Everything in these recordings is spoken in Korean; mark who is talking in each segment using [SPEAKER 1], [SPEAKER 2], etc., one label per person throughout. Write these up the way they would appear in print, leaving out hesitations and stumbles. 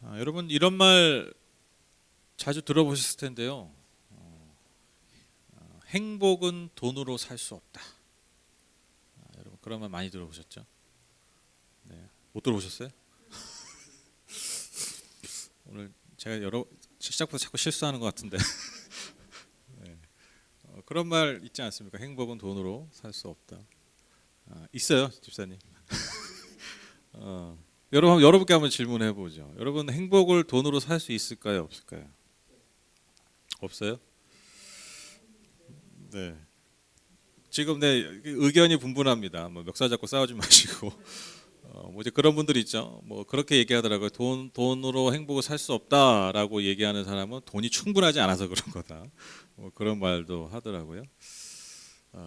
[SPEAKER 1] 여러분 이런 말 자주 들어보셨을 텐데요. 행복은 돈으로 살 수 없다. 여러분 그런 말 많이 들어보셨죠? 네, 못 들어보셨어요? 오늘 제가 시작부터 자꾸 실수하는 것 같은데 네. 그런 말 있지 않습니까? 행복은 돈으로 살 수 없다. 있어요, 집사님. 여러분께 한번 질문해 보죠. 여러분 행복을 돈으로 살 수 있을까요, 없을까요? 없어요? 네. 지금 내 의견이 분분합니다. 뭐 멱살 잡고 싸우지 마시고 뭐 이제 그런 분들 있죠. 뭐 그렇게 얘기하더라고요. 돈으로 행복을 살 수 없다라고 얘기하는 사람은 돈이 충분하지 않아서 그런 거다. 뭐 그런 말도 하더라고요.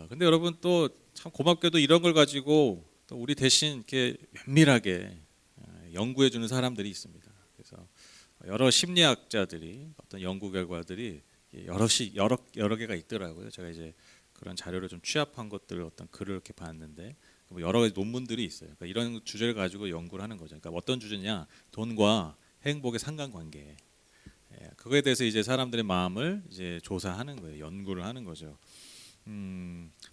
[SPEAKER 1] 근데 여러분 또 참 고맙게도 이런 걸 가지고 또 우리 대신 이렇게 면밀하게 연구해 주는 사람들이 있습니다. 그래서 여러 심리학자들이 어떤 연구 결과들이 여러 개가 있더라고요. 제가 이제 그런 자료를 좀 취합한 것들 어떤 글을 이렇게 봤는데 뭐 여러 가지 논문들이 있어요. 그러니까 이런 주제를 가지고 연구를 하는 거죠. 그러니까 어떤 주제냐? 돈과 행복의 상관관계. 그거에 대해서 이제 사람들의 마음을 이제 조사하는 거예요. 연구를 하는 거죠.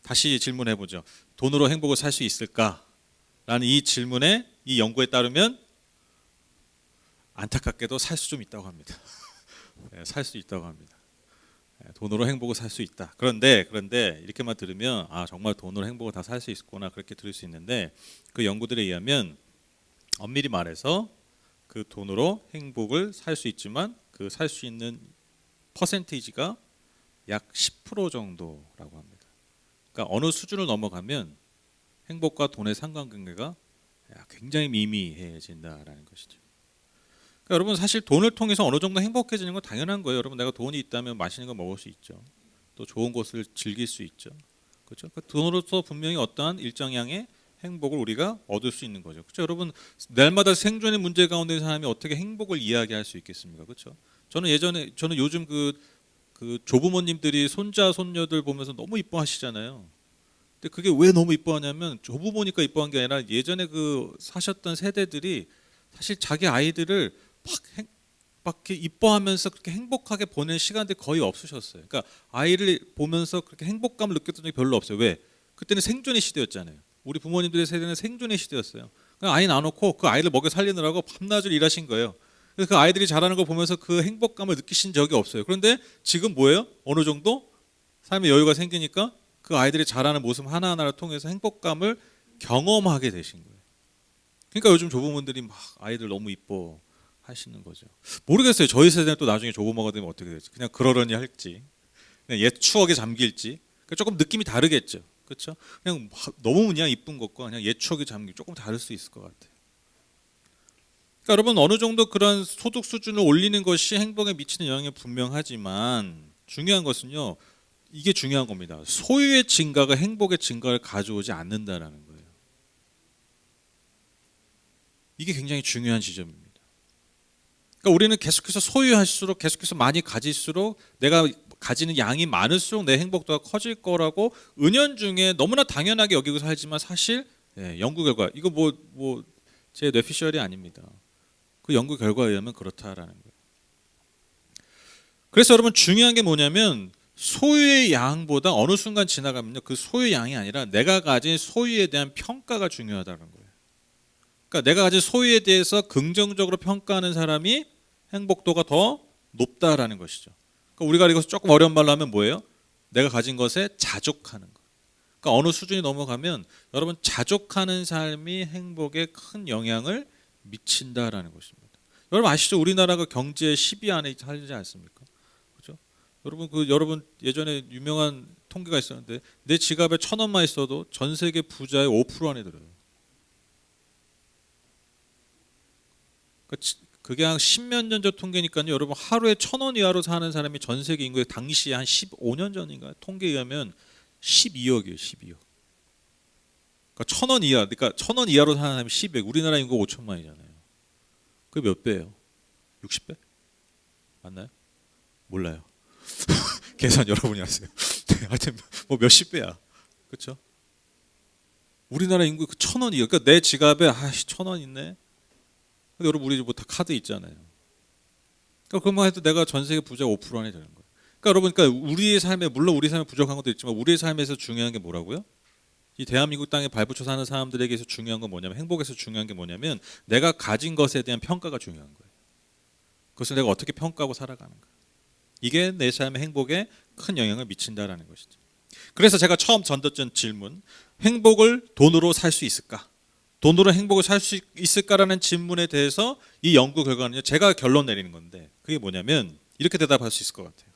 [SPEAKER 1] 다시 질문해 보죠. 돈으로 행복을 살 수 있을까? 라는 이 질문에 이 연구에 따르면 안타깝게도 살 수 좀 있다고 합니다. 살 수 있다고 합니다. 돈으로 행복을 살 수 있다. 그런데 이렇게만 들으면 정말 돈으로 행복을 다 살 수 있구나 그렇게 들을 수 있는데 그 연구들에 의하면 엄밀히 말해서 그 돈으로 행복을 살 수 있지만 그 살 수 있는 퍼센테이지가 약 10% 정도라고 합니다. 그러니까 어느 수준을 넘어가면 행복과 돈의 상관관계가 굉장히 미미해진다라는 것이죠. 그러니까 여러분 사실 돈을 통해서 어느 정도 행복해지는 건 당연한 거예요. 여러분 내가 돈이 있다면 맛있는 거 먹을 수 있죠. 또 좋은 곳을 즐길 수 있죠. 그렇죠? 그 돈으로서 분명히 어떠한 일정량의 행복을 우리가 얻을 수 있는 거죠. 그렇죠? 여러분 날마다 생존의 문제 가운데 있는 사람이 어떻게 행복을 이야기할 수 있겠습니까? 그렇죠? 저는 요즘 그 조부모님들이 손자 손녀들 보면서 너무 이뻐하시잖아요. 근데 그게 왜 너무 이뻐하냐면 조부모니까 이뻐한 게 아니라 예전에 그 사셨던 세대들이 사실 자기 아이들을 막 이렇게 이뻐하면서 그렇게 행복하게 보낸 시간들이 거의 없으셨어요. 그러니까 아이를 보면서 그렇게 행복감을 느꼈던 적이 별로 없어요. 왜? 그때는 생존의 시대였잖아요. 우리 부모님들의 세대는 생존의 시대였어요. 그냥 아이 낳아놓고 그 아이를 먹여 살리느라고 밤낮을 일하신 거예요. 그래서 그 아이들이 자라는 걸 보면서 그 행복감을 느끼신 적이 없어요. 그런데 지금 뭐예요? 어느 정도 삶의 여유가 생기니까 그 아이들이 자라는 모습 하나하나를 통해서 행복감을 경험하게 되신 거예요. 그러니까 요즘 조부모들이 막 아이들 너무 이뻐 하시는 거죠. 모르겠어요. 저희 세대는 또 나중에 조부모가 되면 어떻게 될지. 그냥 그러려니 할지, 그냥 옛 추억에 잠길지. 그러니까 조금 느낌이 다르겠죠. 그렇죠? 그냥 너무 그냥 이쁜 것과 그냥 옛 추억에 잠길 조금 다를 수 있을 것 같아요. 그러니까 여러분 어느 정도 그런 소득 수준을 올리는 것이 행복에 미치는 영향이 분명하지만 중요한 것은요. 이게 중요한 겁니다. 소유의 증가가 행복의 증가를 가져오지 않는다라는 거예요. 이게 굉장히 중요한 지점입니다. 그러니까 우리는 계속해서 소유할수록 계속해서 많이 가질수록 내가 가지는 양이 많을수록 내 행복도가 커질 거라고 은연중에 너무나 당연하게 여기고 살지만 사실 연구 결과 이거 뭐 제 뇌피셜이 아닙니다. 그 연구 결과에 의하면 그렇다라는 거예요. 그래서 여러분 중요한 게 뭐냐면 소유의 양보다 어느 순간 지나가면요 그 소유의 양이 아니라 내가 가진 소유에 대한 평가가 중요하다는 거예요. 그러니까 내가 가진 소유에 대해서 긍정적으로 평가하는 사람이 행복도가 더 높다라는 것이죠. 그러니까 우리가 이것을 조금 어려운 말로 하면 뭐예요? 내가 가진 것에 자족하는 거. 그러니까 어느 수준이 넘어가면 여러분 자족하는 삶이 행복에 큰 영향을 미친다라는 것입니다. 여러분 아시죠? 우리나라가 경제 10위 안에 살지 않습니까? 그렇죠? 여러분 예전에 유명한 통계가 있었는데 내 지갑에 1,000원만 있어도 전 세계 부자의 5% 안에 들어요. 그게 한 10몇 년 전 통계니까요. 여러분 하루에 1,000원 이하로 사는 사람이 전 세계 인구의 당시에 한 15년 전인가 통계에 의하면 12억이에요. 12억. 그러니까 1,000원 이하. 그러니까 1,000원 이하로 사는 사람이 12억. 우리나라 인구 5천만이잖아요. 그게 몇 배예요? 60배? 맞나요? 몰라요. 계산 여러분이 하세요. 네, 하여튼 뭐 몇십 배야. 그렇죠? 우리나라 인구 1,000원 이하. 그러니까 내 지갑에 1,000원 있네. 근데 여러분 우리 뭐 다 카드 있잖아요. 그러니까 그만 해도 내가 전 세계 부자 5% 안에 되는 거예요. 그러니까 여러분, 그러니까 우리의 삶에, 물론 우리 삶에 부족한 것도 있지만 우리의 삶에서 중요한 게 뭐라고요? 이 대한민국 땅에 발붙여 사는 사람들에게서 중요한 건 뭐냐면, 행복에서 중요한 게 뭐냐면 내가 가진 것에 대한 평가가 중요한 거예요. 그것을 내가 어떻게 평가하고 살아가는가. 이게 내 삶의 행복에 큰 영향을 미친다라는 것이죠. 그래서 제가 처음 던졌던 질문, 행복을 돈으로 살 수 있을까? 돈으로 행복을 살 수 있을까라는 질문에 대해서 이 연구 결과는요, 제가 결론 내리는 건데, 그게 뭐냐면 이렇게 대답할 수 있을 것 같아요.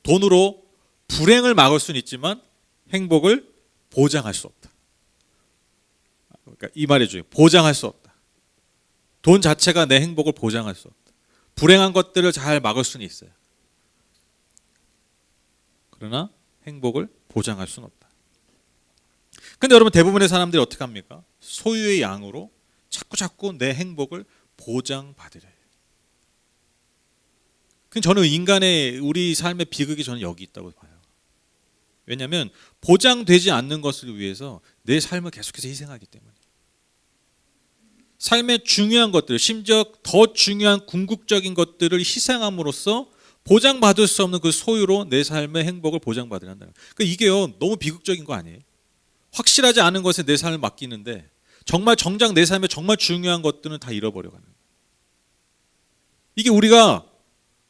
[SPEAKER 1] 돈으로 불행을 막을 수는 있지만 행복을 보장할 수 없다. 그러니까 이 말이죠. 보장할 수 없다. 돈 자체가 내 행복을 보장할 수 없다. 불행한 것들을 잘 막을 수는 있어요. 그러나 행복을 보장할 수는 없다. 근데 여러분, 대부분의 사람들이 어떻게 합니까? 소유의 양으로 자꾸 내 행복을 보장받으려 해요. 저는 인간의 우리 삶의 비극이 저는 여기 있다고 봐요. 왜냐하면 보장되지 않는 것을 위해서 내 삶을 계속해서 희생하기 때문에. 삶의 중요한 것들, 심지어 더 중요한 궁극적인 것들을 희생함으로써 보장받을 수 없는 그 소유로 내 삶의 행복을 보장받으려 한다는 거예요. 그러니까 이게요, 너무 비극적인 거 아니에요? 확실하지 않은 것에 내 삶을 맡기는데 정말 정작 내 삶에 정말 중요한 것들은 다 잃어버려가는 거예요. 이게 우리가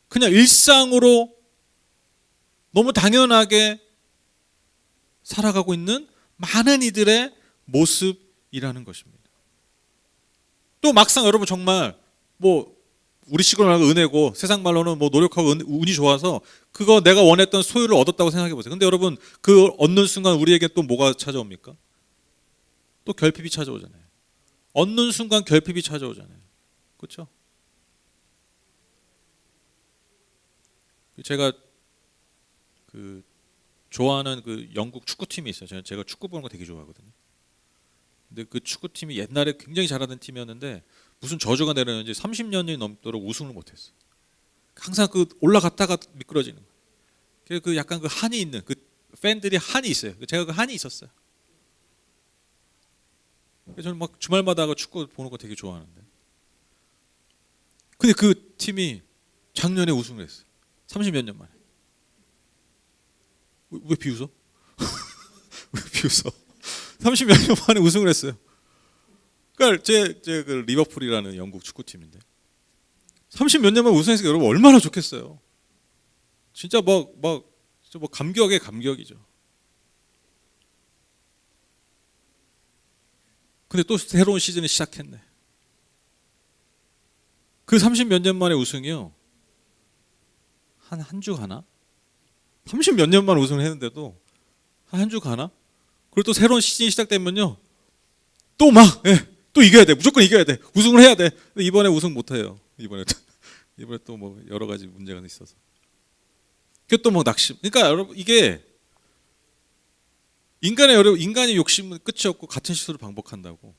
[SPEAKER 1] 그냥 일상으로 너무 당연하게 살아가고 있는 많은 이들의 모습이라는 것입니다. 또 막상 여러분 정말 뭐 우리식으로 말하면 은혜고, 세상 말로는 뭐 노력하고 운이 좋아서 그거 내가 원했던 소유를 얻었다고 생각해 보세요. 근데 여러분, 그 얻는 순간 우리에게 또 뭐가 찾아옵니까? 또 결핍이 찾아오잖아요. 얻는 순간 결핍이 찾아오잖아요. 그렇죠? 제가 그 좋아하는 그 영국 축구팀이 있어요. 제가 축구 보는 거 되게 좋아하거든요. 근데 그 축구팀이 옛날에 굉장히 잘하던 팀이었는데 무슨 저주가 내렸는지 30년이 넘도록 우승을 못했어. 항상 그 올라갔다가 미끄러지는 거예요. 그 약간 그 한이 있는, 그 팬들이 한이 있어요. 제가 그 한이 있었어요. 저는 막 주말마다 그 축구 보는 거 되게 좋아하는데. 근데 그 팀이 작년에 우승을 했어요. 30몇 년 만에. 왜 비웃어? 왜 비웃어? 30몇 년 만에 우승을 했어요. 그러니까 제 그 리버풀이라는 영국 축구팀인데 30몇 년 만에 우승했으니까 여러분 얼마나 좋겠어요. 진짜 뭐 감격의 감격이죠. 근데 또 새로운 시즌이 시작했네. 그 30몇 년 만에 우승이요. 한 주 가나? 30몇 년 만에 우승을 했는데도 한 주 가나? 그리고 또 새로운 시즌이 시작되면요. 또 막, 또 이겨야 돼. 무조건 이겨야 돼. 우승을 해야 돼. 근데 이번에 우승 못 해요. 이번에 또 뭐 여러 가지 문제가 있어서. 그게 또 뭐 낙심. 그러니까 여러분, 이게 인간의 욕심은 끝이 없고 같은 실수를 반복한다고.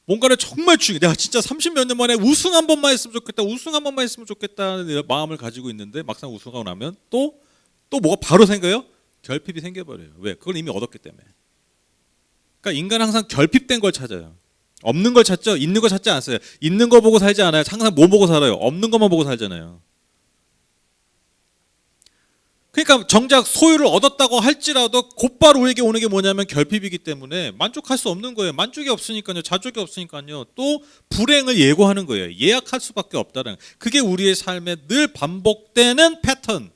[SPEAKER 1] 뭔가를 정말 내가 진짜 30몇 년 만에 우승 한 번만 했으면 좋겠다. 우승 한 번만 했으면 좋겠다는 마음을 가지고 있는데 막상 우승하고 나면 또 뭐가 바로 생겨요? 결핍이 생겨버려요. 왜? 그걸 이미 얻었기 때문에. 그러니까 인간은 항상 결핍된 걸 찾아요. 없는 걸 찾죠? 있는 걸 찾지 않았어요. 있는 거 보고 살지 않아요. 항상 뭐 보고 살아요? 없는 것만 보고 살잖아요. 그러니까 정작 소유를 얻었다고 할지라도 곧바로 우리에게 오는 게 뭐냐면 결핍이기 때문에 만족할 수 없는 거예요. 만족이 없으니까요. 자족이 없으니까요. 또 불행을 예고하는 거예요. 예약할 수밖에 없다는. 그게 우리의 삶에 늘 반복되는 패턴.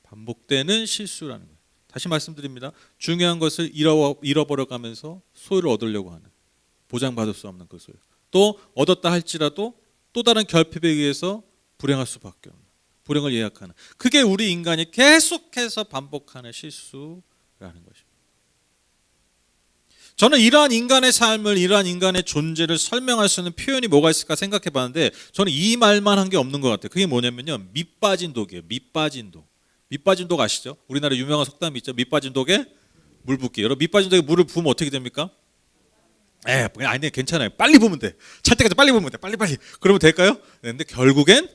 [SPEAKER 1] 반복되는 실수라는 거예요. 다시 말씀드립니다. 중요한 것을 잃어버려가면서 소유를 얻으려고 하는, 보장받을 수 없는 그 소유. 또 얻었다 할지라도 또 다른 결핍에 의해서 불행할 수밖에 없는, 불행을 예약하는. 그게 우리 인간이 계속해서 반복하는 실수라는 것입니다. 저는 이러한 인간의 삶을, 이러한 인간의 존재를 설명할 수 있는 표현이 뭐가 있을까 생각해 봤는데 저는 이 말만 한 게 없는 것 같아요. 그게 뭐냐면요. 밑빠진 독이에요. 밑빠진 독. 밑빠진 독 아시죠? 우리나라 유명한 속담이 있죠. 밑빠진 독에 물 붓기. 여러분, 밑빠진 독에 물을 부으면 어떻게 됩니까? 아니, 괜찮아요. 빨리 부으면 돼. 찰 때까지 빨리 부으면 돼. 빨리. 그러면 될까요? 근데 결국엔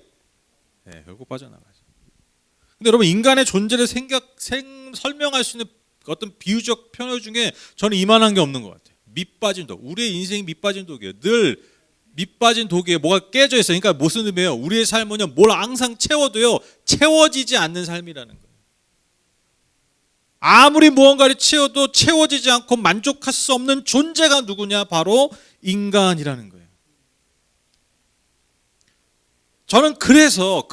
[SPEAKER 1] 결국 빠져나가죠. 근데 여러분, 인간의 존재를 설명할 수 있는 어떤 비유적 표현 중에 저는 이만한 게 없는 것 같아요. 밑빠진 독. 우리의 인생이 밑빠진 독이에요. 늘 밑빠진 독에 뭐가 깨져 있어요. 그러니까 무슨 의미예요? 우리의 삶은요, 뭘 항상 채워도요, 채워지지 않는 삶이라는 거예요. 아무리 무언가를 채워도 채워지지 않고 만족할 수 없는 존재가 누구냐? 바로 인간이라는 거예요. 저는 그래서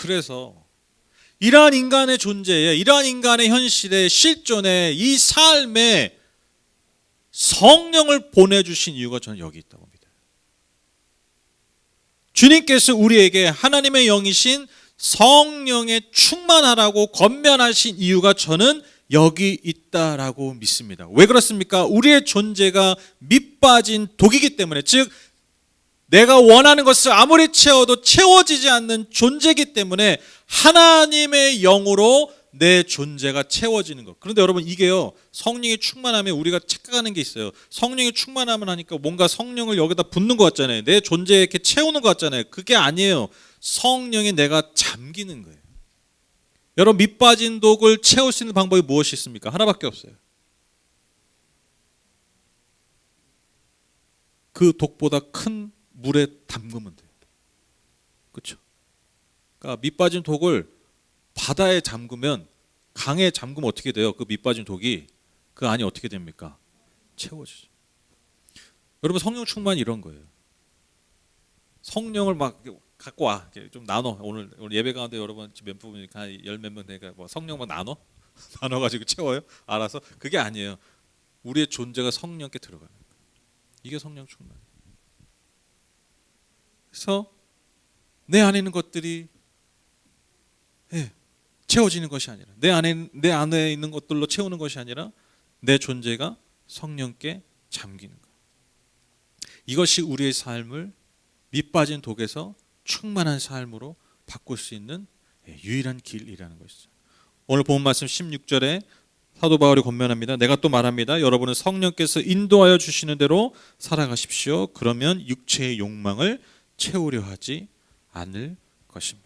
[SPEAKER 1] 이러한 인간의 존재에, 이러한 인간의 현실에, 실존에, 이 삶에 성령을 보내주신 이유가 저는 여기 있다고 봅니다. 주님께서 우리에게 하나님의 영이신 성령에 충만하라고 권면하신 이유가 저는 여기 있다라고 믿습니다. 왜 그렇습니까? 우리의 존재가 밑빠진 독이기 때문에, 즉 내가 원하는 것을 아무리 채워도 채워지지 않는 존재이기 때문에 하나님의 영으로 내 존재가 채워지는 것. 그런데 여러분, 이게요, 성령이 충만하면 우리가 착각하는 게 있어요. 성령이 충만하면 하니까 뭔가 성령을 여기다 붓는 것 같잖아요. 내 존재에 이렇게 채우는 것 같잖아요. 그게 아니에요. 성령이 내가 잠기는 거예요. 여러분, 밑빠진 독을 채울 수 있는 방법이 무엇이 있습니까? 하나밖에 없어요. 그 독보다 큰 물에 담그면 돼요. 그렇죠? 그러니까 밑빠진 독을 바다에 잠그면, 강에 잠그면 어떻게 돼요? 그 밑빠진 독이 그 안이 어떻게 됩니까? 채워지죠. 여러분, 성령 충만이 이런 거예요. 성령을 막 갖고 와, 좀 나눠. 오늘 예배 가운데 여러분 몇 분이 열 몇 명 되니까 뭐 성령만 나눠가지고 채워요? 알아서? 그게 아니에요. 우리의 존재가 성령께 들어가는 거예요. 이게 성령 충만. 그래서 내 안에 있는 것들이 채워지는 것이 아니라, 내 안에 있는 것들로 채우는 것이 아니라 내 존재가 성령께 잠기는 거예요. 이것이 우리의 삶을 밑빠진 독에서 충만한 삶으로 바꿀 수 있는 유일한 길이라는 것이죠. 오늘 본 말씀 16절에 사도 바울이 권면합니다. 내가 또 말합니다. 여러분은 성령께서 인도하여 주시는 대로 살아가십시오. 그러면 육체의 욕망을 채우려 하지 않을 것입니다.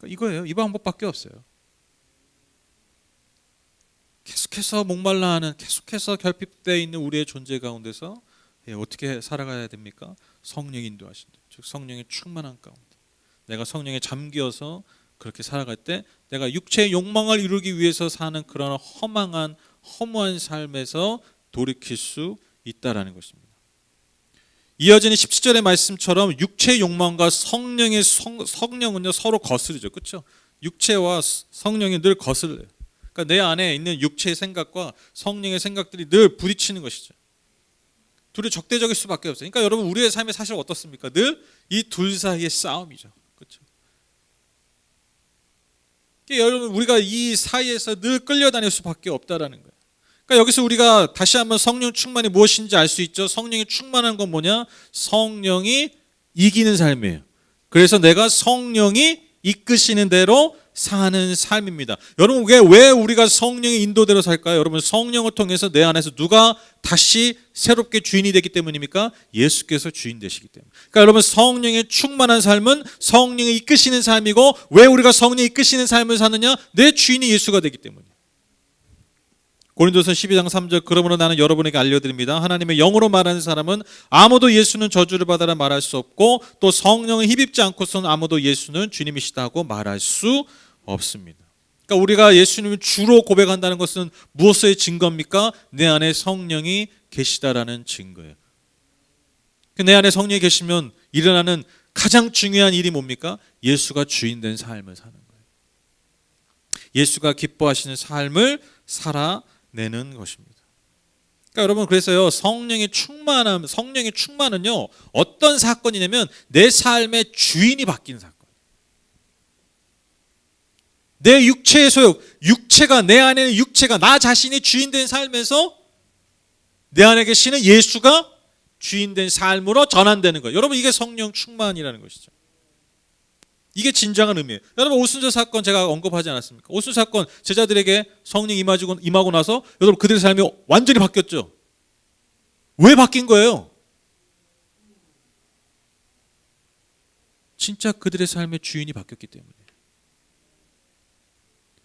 [SPEAKER 1] 이거예요. 이 방법밖에 없어요. 계속해서 목말라 하는, 계속해서 결핍되어 있는 우리의 존재 가운데서 어떻게 살아가야 됩니까? 성령이 인도하신다. 즉 성령의 충만한 가운데 내가 성령에 잠겨서 그렇게 살아갈 때 내가 육체의 욕망을 이루기 위해서 사는 그런 허무한 삶에서 돌이킬 수 있다라는 것입니다. 이어지는 17절의 말씀처럼 육체의 욕망과 성령은요 서로 거스르죠. 그렇죠? 육체와 성령이 늘 거슬려요. 그러니까 내 안에 있는 육체의 생각과 성령의 생각들이 늘 부딪히는 것이죠. 둘이 적대적일 수밖에 없어요. 그러니까 여러분, 우리의 삶이 사실 어떻습니까? 늘 이 둘 사이의 싸움이죠. 그렇죠? 그러니까 여러분, 우리가 이 사이에서 늘 끌려다닐 수밖에 없다라는 거예요. 그러니까 여기서 우리가 다시 한번 성령 충만이 무엇인지 알 수 있죠. 성령이 충만한 건 뭐냐? 성령이 이기는 삶이에요. 그래서 내가 성령이 이끄시는 대로 사는 삶입니다. 여러분, 왜 우리가 성령의 인도대로 살까요? 여러분, 성령을 통해서 내 안에서 누가 다시 새롭게 주인이 되기 때문입니까? 예수께서 주인 되시기 때문에. 그러니까 여러분, 성령의 충만한 삶은 성령이 이끄시는 삶이고, 왜 우리가 성령이 이끄시는 삶을 사느냐? 내 주인이 예수가 되기 때문이에요. 고린도서 12장 3절, 그러므로 나는 여러분에게 알려드립니다. 하나님의 영으로 말하는 사람은 아무도 예수는 저주를 받아라 말할 수 없고, 또 성령을 힘입지 않고서는 아무도 예수는 주님이시다 하고 말할 수 없습니다. 그러니까 우리가 예수님을 주로 고백한다는 것은 무엇의 증거입니까? 내 안에 성령이 계시다라는 증거예요. 내 안에 성령이 계시면 일어나는 가장 중요한 일이 뭡니까? 예수가 주인된 삶을 사는 거예요. 예수가 기뻐하시는 삶을 살아내는 것입니다. 그러니까 여러분, 그래서요, 성령의 충만은요 어떤 사건이냐면 내 삶의 주인이 바뀌는 사건. 내 육체의 소욕, 내 안에 있는 육체가 나 자신이 주인된 삶에서 내 안에 계시는 예수가 주인된 삶으로 전환되는 거예요. 여러분, 이게 성령 충만이라는 것이죠. 이게 진정한 의미예요. 여러분, 오순절 사건 제가 언급하지 않았습니까? 오순절 사건, 제자들에게 성령 임하고 나서 여러분, 그들의 삶이 완전히 바뀌었죠. 왜 바뀐 거예요? 진짜 그들의 삶의 주인이 바뀌었기 때문에.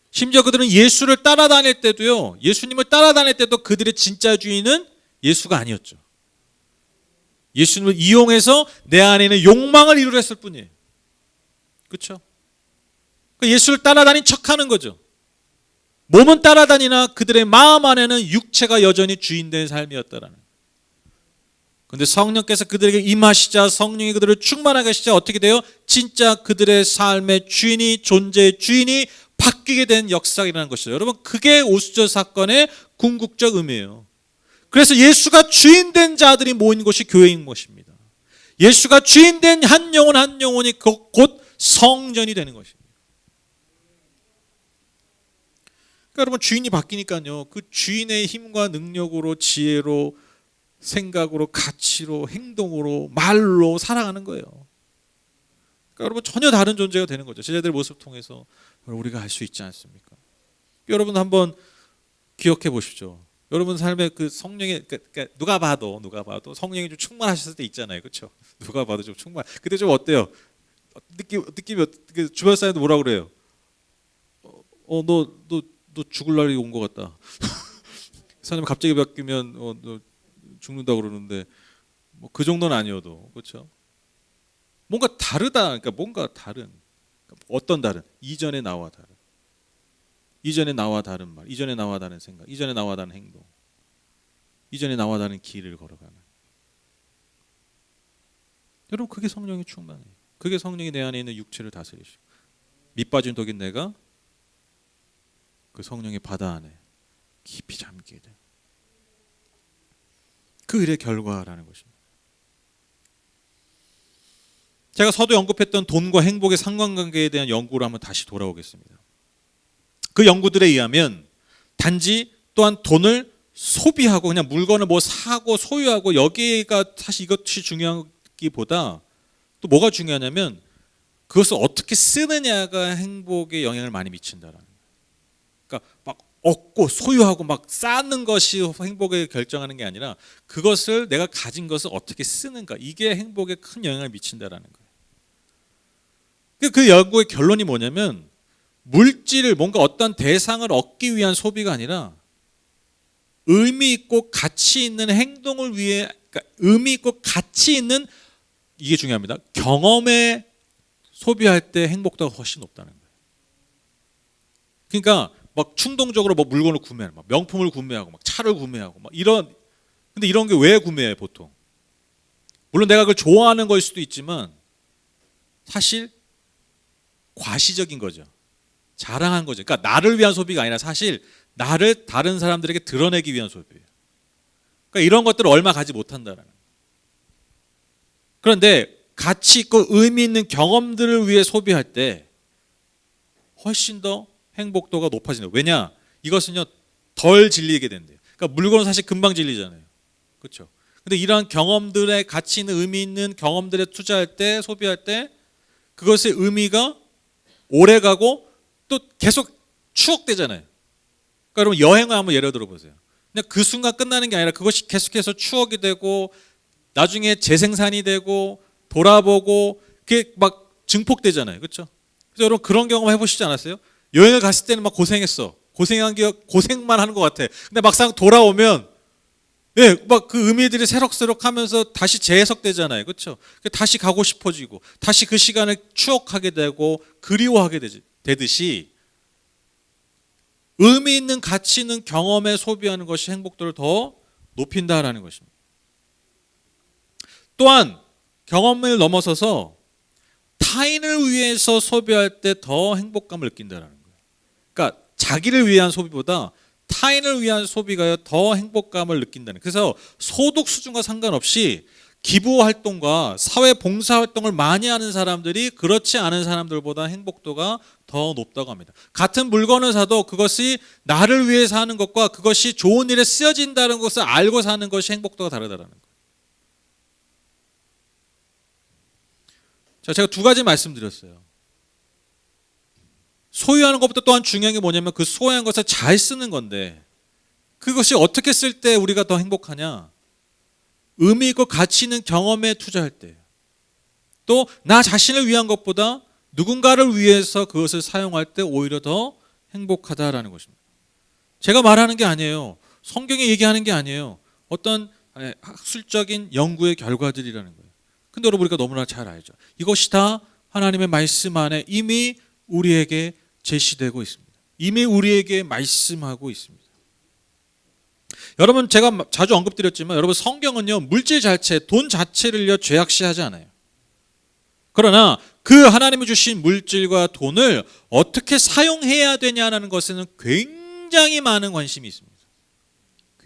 [SPEAKER 1] 심지어 그들은 예수를 따라다닐 때도요, 예수님을 따라다닐 때도 그들의 진짜 주인은 예수가 아니었죠. 예수님을 이용해서 내 안에 있는 욕망을 이루려 했을 뿐이에요. 그렇죠? 예수를 따라다닌 척하는 거죠. 몸은 따라다니나 그들의 마음 안에는 육체가 여전히 주인된 삶이었다라는. 그런데 성령께서 그들에게 임하시자, 성령이 그들을 충만하게 하시자 어떻게 돼요? 진짜 그들의 삶의 주인이, 존재의 주인이 바뀌게 된 역사가 일어나는 것이죠. 여러분, 그게 오수절 사건의 궁극적 의미예요. 그래서 예수가 주인된 자들이 모인 곳이 교회인 것입니다. 예수가 주인된 한 영혼 한 영혼이 곧 성전이 되는 것입니다. 그러니까 여러분, 주인이 바뀌니까요, 그 주인의 힘과 능력으로, 지혜로, 생각으로, 가치로, 행동으로, 말로 살아가는 거예요. 그러니까 여러분, 전혀 다른 존재가 되는 거죠. 제자들의 모습을 통해서 우리가 알 수 있지 않습니까? 여러분 한번 기억해 보십시오. 여러분 삶에 그 성령의, 그러니까 누가 봐도 성령이 좀 충만하셨을 때 있잖아요, 그렇죠? 누가 봐도 좀 충만. 그때 좀 어때요? 느낌이 주변 사람도 뭐라 그래요? 너 죽을 날이 온 것 같다. 사람이 갑자기 바뀌면 너 죽는다 그러는데 뭐 그 정도는 아니어도, 그렇죠? 뭔가 다르다. 그러니까 뭔가 다른. 어떤 다른? 이전의 나와 다른. 이전의 나와 다른 말, 이전의 나와 다른 생각, 이전의 나와 다른 행동, 이전의 나와 다른 길을 걸어가는. 여러분, 그게 성령의 충만이에요. 그게 성령이 내 안에 있는 육체를 다스리시고, 밑빠진 독인 내가 그 성령의 바다 안에 깊이 잠기게 돼. 그 일의 결과라는 것입니다. 제가 서두 언급했던 돈과 행복의 상관관계에 대한 연구를 한번 다시 돌아오겠습니다. 그 연구들에 의하면 단지 또한 돈을 소비하고 그냥 물건을 뭐 사고 소유하고 여기가 사실 이것이 중요하기보다 또 뭐가 중요하냐면 그것을 어떻게 쓰느냐가 행복에 영향을 많이 미친다라는 거예요. 그러니까 막 얻고 소유하고 막 쌓는 것이 행복을 결정하는 게 아니라 그것을, 내가 가진 것을 어떻게 쓰는가, 이게 행복에 큰 영향을 미친다라는 거예요. 그 연구의 결론이 뭐냐면 물질을, 뭔가 어떤 대상을 얻기 위한 소비가 아니라 의미 있고 가치 있는 행동을 위해, 그러니까 의미 있고 가치 있는, 이게 중요합니다, 경험에 소비할 때 행복도가 훨씬 높다는 거예요. 그러니까 막 충동적으로 뭐 물건을 구매하는, 막 명품을 구매하고 막 차를 구매하고 막 이런, 근데 이런 게 왜 구매해 보통? 물론 내가 그걸 좋아하는 거일 수도 있지만 사실 과시적인 거죠. 자랑한 거죠. 그러니까 나를 위한 소비가 아니라 사실 나를 다른 사람들에게 드러내기 위한 소비예요. 그러니까 이런 것들을 얼마 가지 못한다라는. 그런데 가치 있고 의미 있는 경험들을 위해 소비할 때 훨씬 더 행복도가 높아지는 거예요. 왜냐? 이것은요, 덜 질리게 된대요. 그러니까 물건은 사실 금방 질리잖아요. 그렇죠? 근데 이러한 경험들의 가치 있는, 의미 있는 경험들에 투자할 때, 소비할 때 그것의 의미가 오래 가고 또 계속 추억되잖아요. 그러니까 여러분, 여행을 한번 예를 들어 보세요. 그냥 그 순간 끝나는 게 아니라 그것이 계속해서 추억이 되고 나중에 재생산이 되고 돌아보고 그게 막 증폭되잖아요. 그렇죠? 그래서 여러분 그런 경험 해보시지 않았어요? 여행을 갔을 때는 막 고생했어. 고생한 게 고생만 하는 것 같아. 근데 막상 돌아오면 예, 막 그 의미들이 새록새록하면서 다시 재해석되잖아요. 그렇죠? 다시 가고 싶어지고 다시 그 시간을 추억하게 되고 그리워하게 되듯이 의미 있는 가치 있는 경험에 소비하는 것이 행복도를 더 높인다라는 것입니다. 또한 경험을 넘어서서 타인을 위해서 소비할 때 더 행복감을 느낀다라는 거예요. 그러니까 자기를 위한 소비보다 타인을 위한 소비가 더 행복감을 느낀다는. 그래서 소득 수준과 상관없이 기부 활동과 사회 봉사 활동을 많이 하는 사람들이 그렇지 않은 사람들보다 행복도가 더 높다고 합니다. 같은 물건을 사도 그것이 나를 위해 사는 것과 그것이 좋은 일에 쓰여진다는 것을 알고 사는 것이 행복도가 다르다는 거예요. 자, 제가 두 가지 말씀드렸어요. 소유하는 것보다 또한 중요한 게 뭐냐면 그 소유한 것을 잘 쓰는 건데 그것이 어떻게 쓸 때 우리가 더 행복하냐? 의미 있고 가치 있는 경험에 투자할 때, 또 나 자신을 위한 것보다 누군가를 위해서 그것을 사용할 때 오히려 더 행복하다라는 것입니다. 제가 말하는 게 아니에요. 성경이 얘기하는 게 아니에요. 어떤 학술적인 연구의 결과들이라는 거예요. 근데 여러분 우리가 너무나 잘 알죠. 이것이 다 하나님의 말씀 안에 이미 우리에게 제시되고 있습니다. 이미 우리에게 말씀하고 있습니다. 여러분 제가 자주 언급드렸지만 여러분 성경은요 물질 자체, 돈 자체를요 죄악시하지 않아요. 그러나 그 하나님이 주신 물질과 돈을 어떻게 사용해야 되냐는 것에는 굉장히 많은 관심이 있습니다.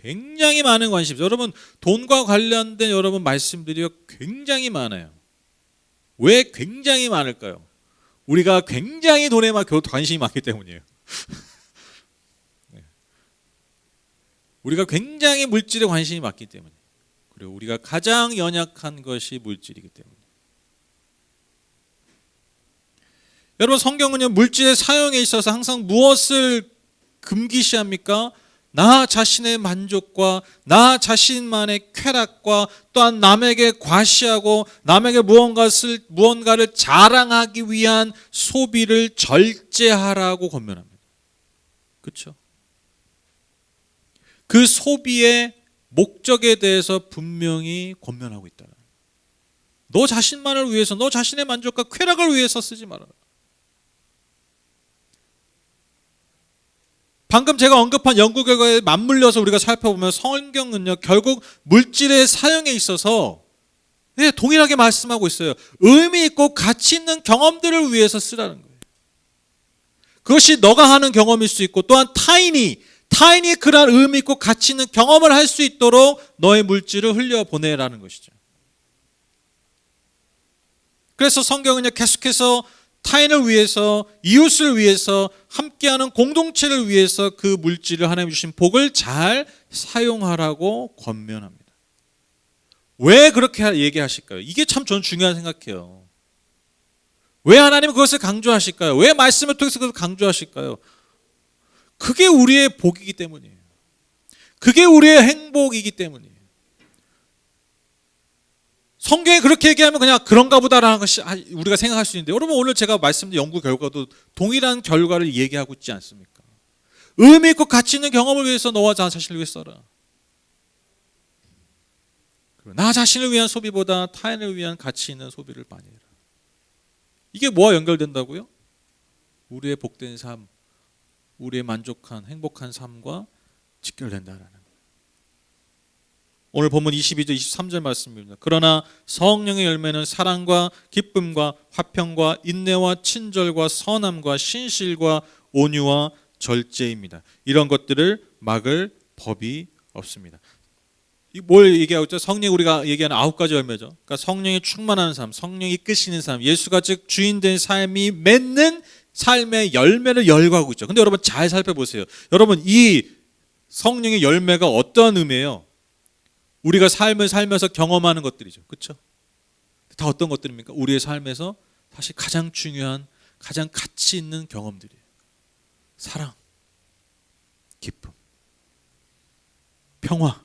[SPEAKER 1] 굉장히 많은 관심이 있어요. 여러분 돈과 관련된 여러분 말씀들이 굉장히 많아요. 왜 굉장히 많을까요? 우리가 굉장히 돈에 관심이 많기 때문이에요. 우리가 굉장히 물질에 관심이 많기 때문에, 그리고 우리가 가장 연약한 것이 물질이기 때문에. 여러분 성경은요 물질의 사용에 있어서 항상 무엇을 금기시합니까? 나 자신의 만족과 나 자신만의 쾌락과 또한 남에게 과시하고 남에게 무언가를 자랑하기 위한 소비를 절제하라고 권면합니다. 그렇죠? 그 소비의 목적에 대해서 분명히 권면하고 있다. 너 자신만을 위해서, 너 자신의 만족과 쾌락을 위해서 쓰지 말아라. 방금 제가 언급한 연구 결과에 맞물려서 우리가 살펴보면 성경은요 결국 물질의 사용에 있어서 동일하게 말씀하고 있어요. 의미 있고 가치 있는 경험들을 위해서 쓰라는 거예요. 그것이 너가 하는 경험일 수 있고 또한 타인이 그러한 의미 있고 가치 있는 경험을 할 수 있도록 너의 물질을 흘려보내라는 것이죠. 그래서 성경은요 계속해서 타인을 위해서, 이웃을 위해서, 함께하는 공동체를 위해서 그 물질을 하나님 주신 복을 잘 사용하라고 권면합니다. 왜 그렇게 얘기하실까요? 이게 참 저는 중요한 생각해요. 왜 하나님은 그것을 강조하실까요? 왜 말씀을 통해서 그것을 강조하실까요? 그게 우리의 복이기 때문이에요. 그게 우리의 행복이기 때문이에요. 성경이 그렇게 얘기하면 그냥 그런가 보다라는 것이 우리가 생각할 수 있는데, 여러분 오늘 제가 말씀드린 연구 결과도 동일한 결과를 얘기하고 있지 않습니까? 의미 있고 가치 있는 경험을 위해서 너와 나 자신을 위해 써라. 나 자신을 위한 소비보다 타인을 위한 가치 있는 소비를 많이 해라. 이게 뭐와 연결된다고요? 우리의 복된 삶, 우리의 만족한 행복한 삶과 직결된다라는 거예요. 오늘 본문 22절 23절 말씀입니다. 그러나 성령의 열매는 사랑과 기쁨과 화평과 인내와 친절과 선함과 신실과 온유와 절제입니다. 이런 것들을 막을 법이 없습니다. 뭘 얘기하고 있죠? 성령 우리가 얘기하는 9가지 열매죠. 그러니까 성령이 충만한 삶, 성령이 이끄시는 삶, 예수가 즉 주인된 삶이 맺는 삶의 열매를 열거하고 있죠. 근데 여러분 잘 살펴보세요. 여러분 이 성령의 열매가 어떤 의미예요? 우리가 삶을 살면서 경험하는 것들이죠. 그렇죠? 다 어떤 것들입니까? 우리의 삶에서 사실 가장 중요한, 가장 가치 있는 경험들이에요. 사랑, 기쁨, 평화,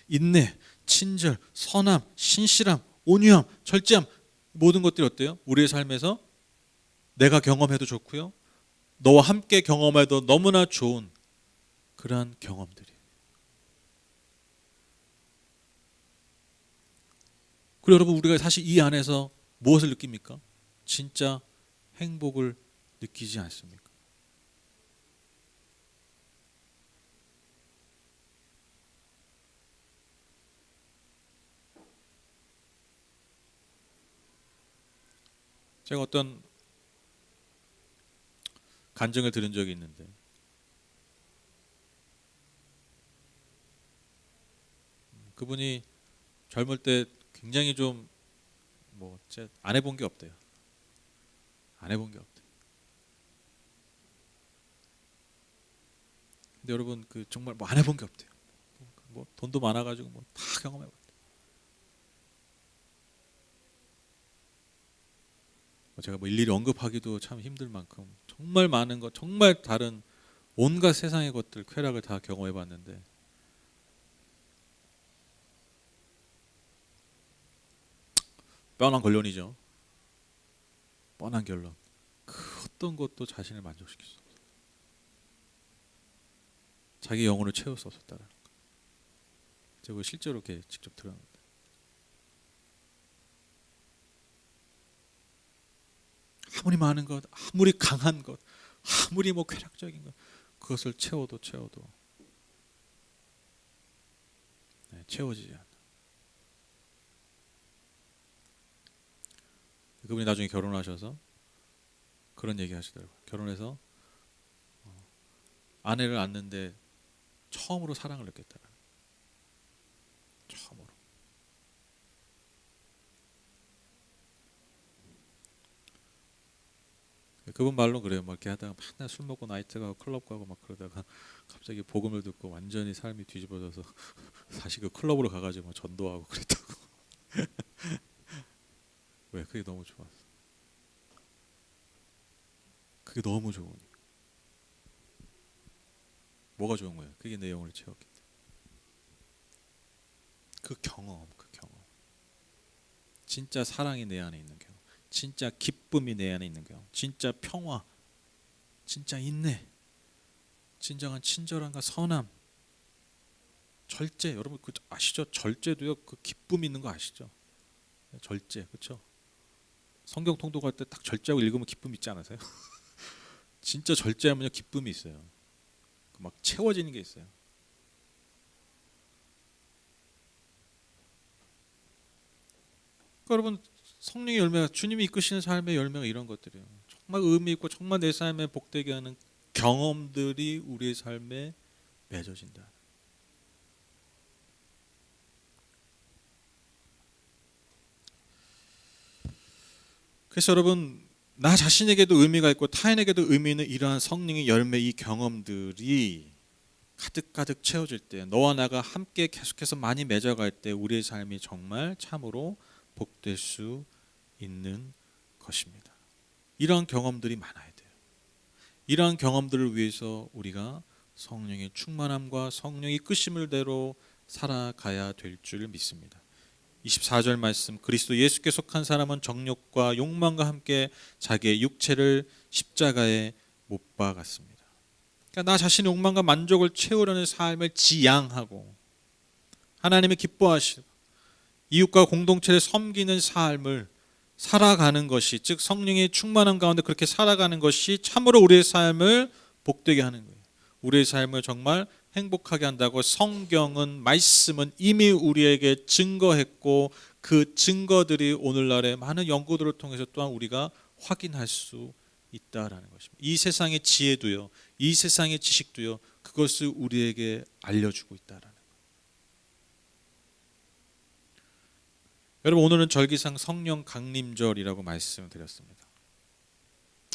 [SPEAKER 1] 인내, 친절, 선함, 신실함, 온유함, 절제함, 모든 것들이 어때요? 우리의 삶에서 내가 경험해도 좋고요, 너와 함께 경험해도 너무나 좋은 그러한 경험들이. 그리고 여러분 우리가 사실 이 안에서 무엇을 느낍니까? 진짜 행복을 느끼지 않습니까? 제가 어떤 간증을 들은 적이 있는데, 그분이 젊을 때 굉장히 좀 안 해본 게 없대요. 안 해본 게 없대요. 근데 여러분 그 정말 안 해본 게 없대요. 돈도 많아가지고 다 경험해봤대요. 제가 일일이 언급하기도 참 힘들 만큼 정말 많은 것, 정말 다른 온갖 세상의 것들, 쾌락을 다 경험해봤는데, 뻔한 결론이죠. 뻔한 결론. 그 어떤 것도 자신을 만족시킬 수 없어요. 자기 영혼을 채울 수 없었다는 거. 제가 실제로 이렇게 직접 들었는데 아무리 많은 것, 아무리 강한 것, 아무리 뭐 쾌락적인 것, 그것을 채워도 채워지지 않아. 그분이 나중에 결혼하셔서 그런 얘기 하시더라고요. 결혼해서 아내를 낳는데 처음으로 사랑을 느꼈다. 처음으로. 그분 말로 그래요. 막 이렇게 하다가 맨날 술 먹고 나이트 가고 클럽 가고 막 그러다가 갑자기 복음을 듣고 완전히 삶이 뒤집어져서 다시 그 클럽으로 가가지고 막 전도하고 그랬다고. 왜? 그게 너무 좋았어. 그게 너무 좋으니까. 뭐가 좋은 거예요? 그게 내 영혼을 채웠기 때문에. 그 경험. 진짜 사랑이 내 안에 있는 경험, 진짜 기쁨이 내 안에 있는 경험, 진짜 평화, 진짜 인내, 진정한 친절함과 선함, 절제. 여러분 그 아시죠? 절제도요. 그 기쁨이 있는 거 아시죠? 절제, 그렇죠? 성경 통독할 때 딱 절제하고 읽으면 기쁨 있지 않으세요? 진짜 절제하면요 기쁨이 있어요. 막 채워지는 게 있어요. 그러니까 여러분 성령의 열매가 주님이 이끄시는 삶의 열매가 이런 것들이에요. 정말 의미 있고 정말 내 삶에 복되게 하는 경험들이 우리의 삶에 맺어진다. 그래서 여러분 나 자신에게도 의미가 있고 타인에게도 의미 있는 이러한 성령의 열매, 이 경험들이 가득가득 채워질 때, 너와 나가 함께 계속해서 많이 맺어갈 때 우리의 삶이 정말 참으로 복될 수 있는 것입니다. 이러한 경험들이 많아야 돼요. 이러한 경험들을 위해서 우리가 성령의 충만함과 성령의 이끄심을 대로 살아가야 될 줄 믿습니다. 24절 말씀, 그리스도 예수께 속한 사람은 정욕과 욕망과 함께 자기의 육체를 십자가에 못 박았습니다. 그러니까 나 자신의 욕망과 만족을 채우려는 삶을 지양하고 하나님의 기뻐하시고 이웃과 공동체를 섬기는 삶을 살아가는 것이, 즉 성령의 충만함 가운데 그렇게 살아가는 것이 참으로 우리의 삶을 복되게 하는 거예요. 우리의 삶을 정말 행복하게 한다고 성경은, 말씀은 이미 우리에게 증거했고 그 증거들이 오늘날의 많은 연구들을 통해서 또한 우리가 확인할 수 있다라는 것입니다. 이 세상의 지혜도요, 이 세상의 지식도요, 그것을 우리에게 알려주고 있다라는 거예요. 여러분 오늘은 절기상 성령 강림절이라고 말씀을 드렸습니다.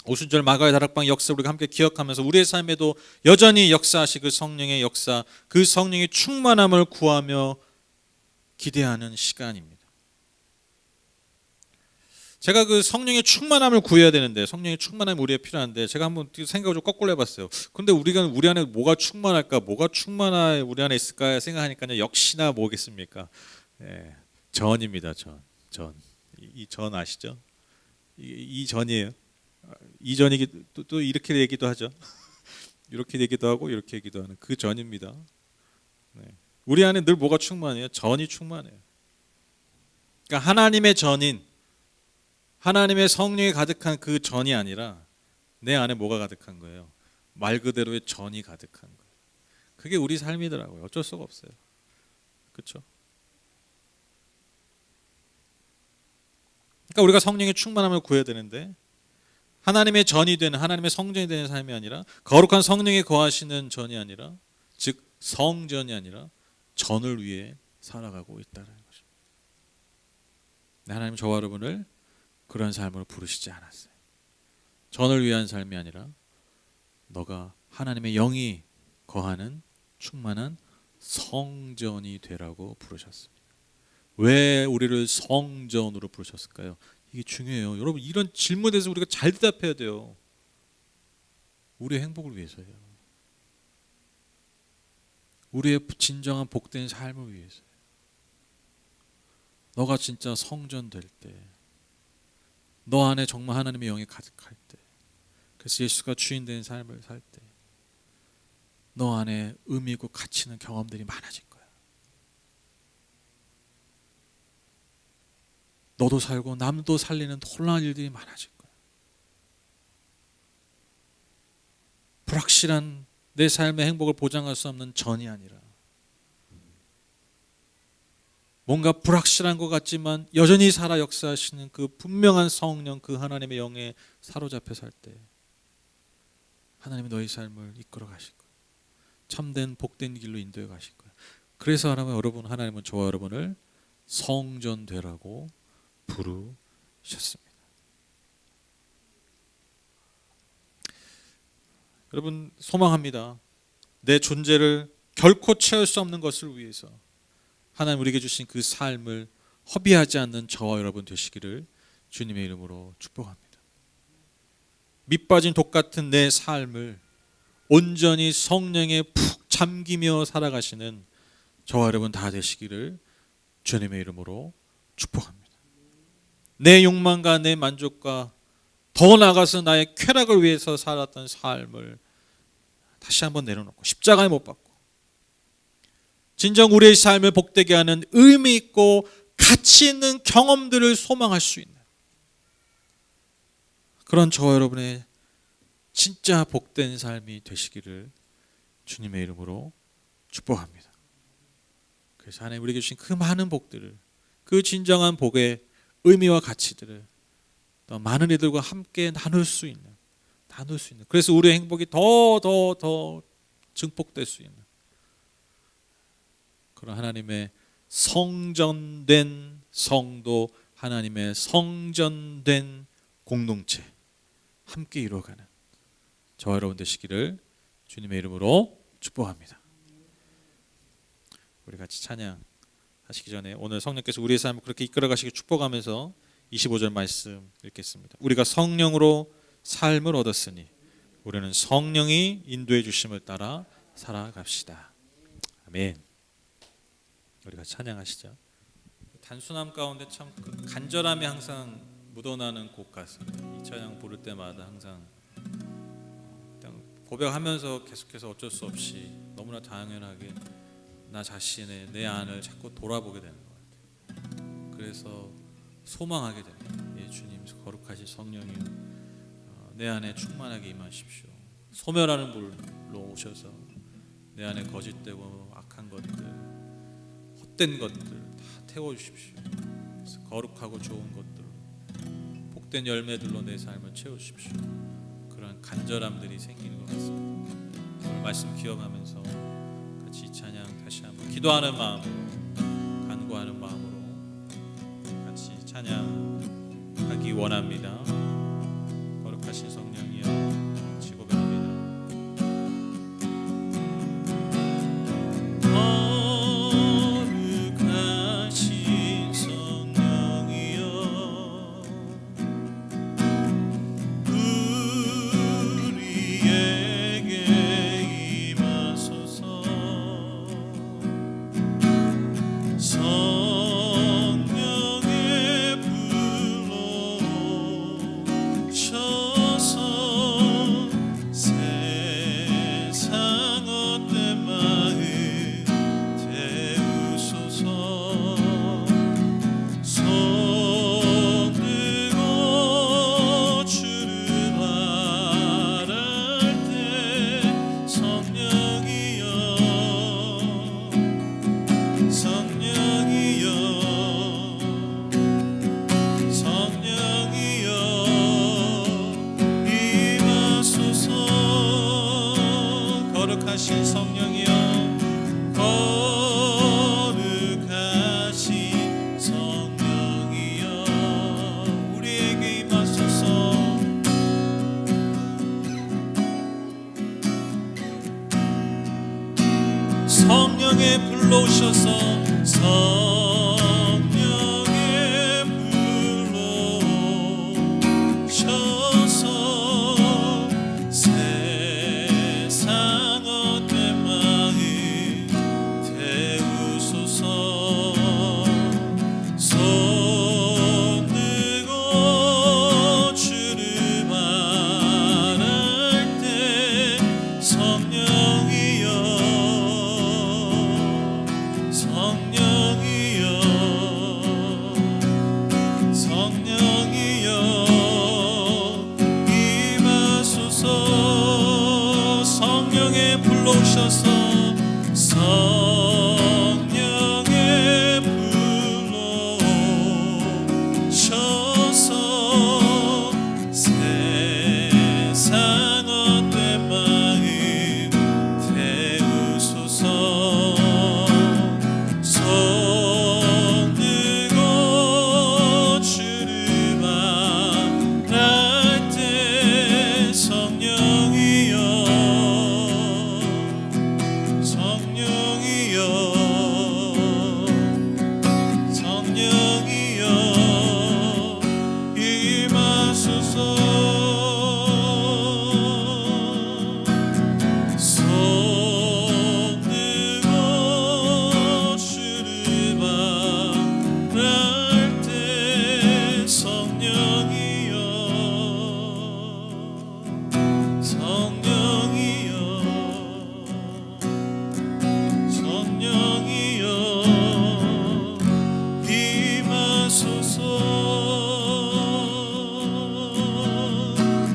[SPEAKER 1] 오순절 마가의 다락방 역사 우리가 함께 기억하면서 우리의 삶에도 여전히 역사하시 그 성령의 역사, 그 성령의 충만함을 구하며 기대하는 시간입니다. 제가 그 성령의 충만함을 구해야 되는데, 성령의 충만함이 우리에 필요한데, 제가 한번 생각을 좀 거꾸로 해봤어요. 근데 우리 안에 뭐가 충만할까, 뭐가 충만한 우리 안에 있을까 생각하니까요, 역시나 뭐겠습니까? 예, 전입니다. 전. 이 전 아시죠? 이 전이에요. 이전이기 또 이렇게 얘기도 하죠. 이렇게 얘기도 하고 이렇게 얘기도 하는 그 전입니다. 네. 우리 안에 늘 뭐가 충만해요? 전이 충만해요. 그러니까 하나님의 전인, 하나님의 성령이 가득한 그 전이 아니라 내 안에 뭐가 가득한 거예요? 말 그대로의 전이 가득한 거예요. 그게 우리 삶이더라고요. 어쩔 수가 없어요. 그렇죠? 그러니까 우리가 성령의 충만함을 구해야 되는데, 하나님의 전이 되는, 하나님의 성전이 되는 삶이 아니라, 거룩한 성령이 거하시는 전이 아니라, 즉 성전이 아니라 전을 위해 살아가고 있다는 것입니다. 하나님 저와 여러분을 그런 삶으로 부르시지 않았어요. 전을 위한 삶이 아니라 너가 하나님의 영이 거하는 충만한 성전이 되라고 부르셨습니다. 왜 우리를 성전으로 부르셨을까요? 이게 중요해요. 여러분 이런 질문에 대해서 우리가 잘 대답해야 돼요. 우리의 행복을 위해서예요. 우리의 진정한 복된 삶을 위해서예요. 너가 진짜 성전 될 때, 너 안에 정말 하나님의 영이 가득할 때, 그래서 예수가 주인 된 삶을 살 때, 너 안에 의미 있고 가치 있는 경험들이 많아질 거야. 너도 살고 남도 살리는 혼란한 일들이 많아질 거야. 불확실한 내 삶의 행복을 보장할 수 없는 전이 아니라 뭔가 불확실한 것 같지만 여전히 살아 역사하시는 그 분명한 성령, 그 하나님의 영에 사로잡혀 살 때 하나님이 너희 삶을 이끌어 가실 거예요. 참된 복된 길로 인도해 가실 거예요. 그래서 하나님은 저와 여러분을 성전되라고 부르셨습니다. 여러분, 소망합니다. 내 존재를 결코 채울 수 없는 것을 위해서 하나님 우리에게 주신 그 삶을 허비하지 않는 저와 여러분 되시기를 주님의 이름으로 축복합니다. 밑빠진 독 같은 내 삶을 온전히 성령에 푹 잠기며 살아가시는 저와 여러분 다 되시기를 주님의 이름으로 축복합니다. 내 욕망과 내 만족과 더 나아가서 나의 쾌락을 위해서 살았던 삶을 다시 한번 내려놓고 십자가에 못 박고 진정 우리의 삶을 복되게 하는 의미 있고 가치 있는 경험들을 소망할 수 있는 그런 저와 여러분의 진짜 복된 삶이 되시기를 주님의 이름으로 축복합니다. 그래서 하나님 우리에게 주신 그 많은 복들을, 그 진정한 복의 의미와 가치들을 더 많은 이들과 함께 나눌 수 있는 그래서 우리의 행복이 더 증폭될 수 있는 그런 하나님의 성전된 성도, 하나님의 성전된 공동체 함께 이루어가는 저와 여러분 되시기를 주님의 이름으로 축복합니다. 우리 같이 찬양 하시기 전에 오늘 성령께서 우리의 삶을 그렇게 이끌어 가시길 축복하면서 25절 말씀 읽겠습니다. 우리가 성령으로 삶을 얻었으니 우리는 성령이 인도해 주심을 따라 살아갑시다. 아멘. 우리가 찬양하시죠. 단순함 가운데 참 그 간절함이 항상 묻어나는 곡 같습니다. 이 찬양 부를 때마다 항상 고백하면서 계속해서 어쩔 수 없이 너무나 당연하게 나 자신의 내 안을 자꾸 돌아보게 되는 것 같아요. 그래서 소망하게 됩니다. 예, 주님 거룩하신 성령이여 내 안에 충만하게 임하십시오. 소멸하는 불로 오셔서 내 안에 거짓되고 악한 것들, 헛된 것들 다 태워주십시오. 거룩하고 좋은 것들로 복된 열매들로 내 삶을 채우십시오. 그런 간절함들이 생기는 것 같습니다. 오늘 말씀 기억하면서 같이 이 찬양 다시 한번 기도하는 마음으로, 간구하는 마음으로 같이 찬양하기 원합니다. 거룩하신 성령이여 지고백합니다. 거룩하신 성령이여 우리에게 임하소서. 성령의 불로 오셔서 세상 헛된 마음 태우소서. 손 들고 주를 바랄 때 성령이여 성령이여 성령이여 임하소서. 거룩하신 성령이여 거룩하신 성령이여 우리에게 임하소서. 성령의 불로 오셔서 성령의 불로 오셔서 세상 헛된 마음 태우소서. 손 들고 주를 바랄 때 성령이여 성령이여 오셔서 성령의 불로 오셔서 세상 헛된 마음 태우소서. 손 들고 주를 바랄 때 성령이여 성령이여 성령이여 임하소서. 손 들고 주를 바랄 때 성령이여 성령이여 성령이여 임하소서.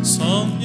[SPEAKER 1] 성령